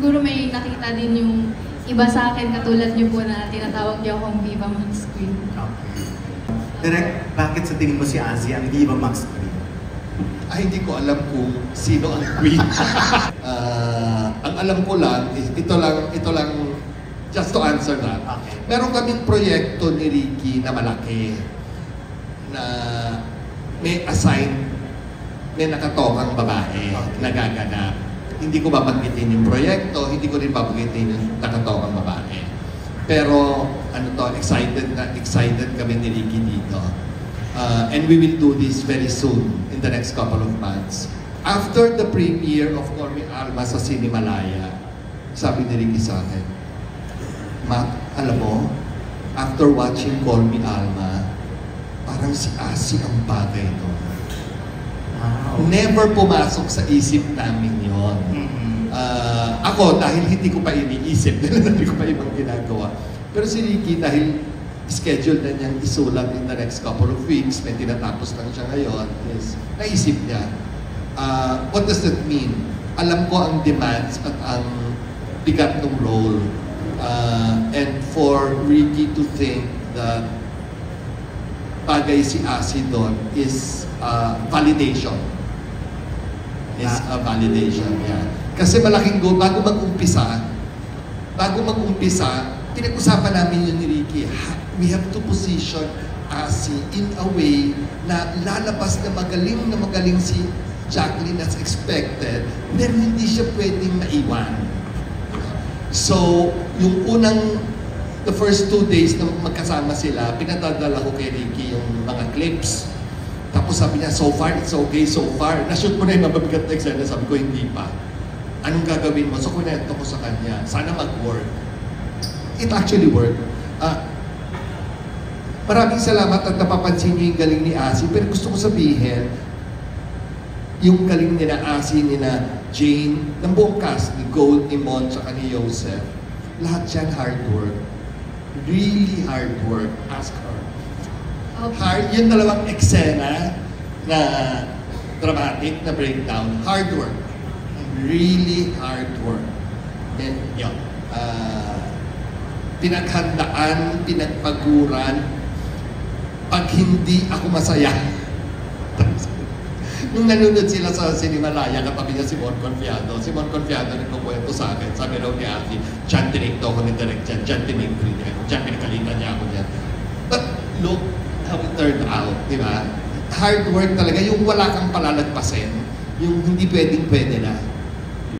siguro may nakita din yung iba sa akin, katulad niyo po na tinatawag niyo akong Viva Max Queen. Okay. Direk, bakit sa tingin mo si Asi ang Viva Max Queen? Ay, hindi ko alam kung sino ang queen. Ang alam ko lang, ito lang, just to answer that. Okay. Meron kaming proyekto ni Ricky na malaki na may assign, may nakatokang babae na gaganap. Hindi ko babanggitin yung proyekto, hindi ko rin babanggitin yung nakatokang babae. Pero excited kami ni Ricky dito. And we will do this very soon, in the next couple of months. After the premiere of Call Me Alma sa Cinemalaya, sabi ni Ricky sa akin, Mac, alam mo, after watching Call Me Alma, parang si Asi ang bagay doon. Wow. Never pumasok sa isip namin yon. Ako, dahil hindi ko pa iniisip, dahil hindi ko pa ibang ginagawa. Pero si Ricky, dahil schedule na niyang isulat in the next couple of weeks, may tinatapos lang siya ngayon, is naisip niya, what does that mean? Alam ko ang demands at ang bigat ng role. And for Ricky to think that bagay si Asi doon is validation. Is a validation, yeah. Kasi malaking goal, bago mag-umpisa, pinag-usapan namin yun ni Ricky. We have to position Asi in a way na lalabas na magaling si Jacqueline as expected, pero hindi siya pwedeng maiwan. So, the first 2 days na magkasama sila, pinadadala ko kay Ricky yung mga clips. Tapos sabi niya, so far, it's okay, so far. Na-shoot mo na yung mababigat na eksena, sabi ko, hindi pa. Anong gagawin mo? So, kunento ko sa kanya, sana mag-work. It actually worked. Maraming salamat at napapansin niyo yung galing ni Asi, pero gusto ko sabihin, yung galing ni na Asi, ni na Jane, ng buong cast, ni Gold, ni Mon, tsaka ni Joseph, lahat yan hard work. Really hard work. Ask her. Okay. Yung dalawang eksena na dramatic, na breakdown, hard work. Really hard work. And yun. Pinaghandaan, pinagpaguran, pag hindi ako masaya. Nung nanonood sila sa Cinemalaya, katabi niya si Mon Confiado. Si Mon Confiado nagkukwento sa akin. Sabi raw ni Ate, dyan tinigto ako ni Direk dyan, dyan tinigto niya. Dyan pinakalitan niya ako dyan. But look how it turned out, di ba? Hard work talaga, yung wala kang palalagpasin, yung hindi pwedeng-pwede na.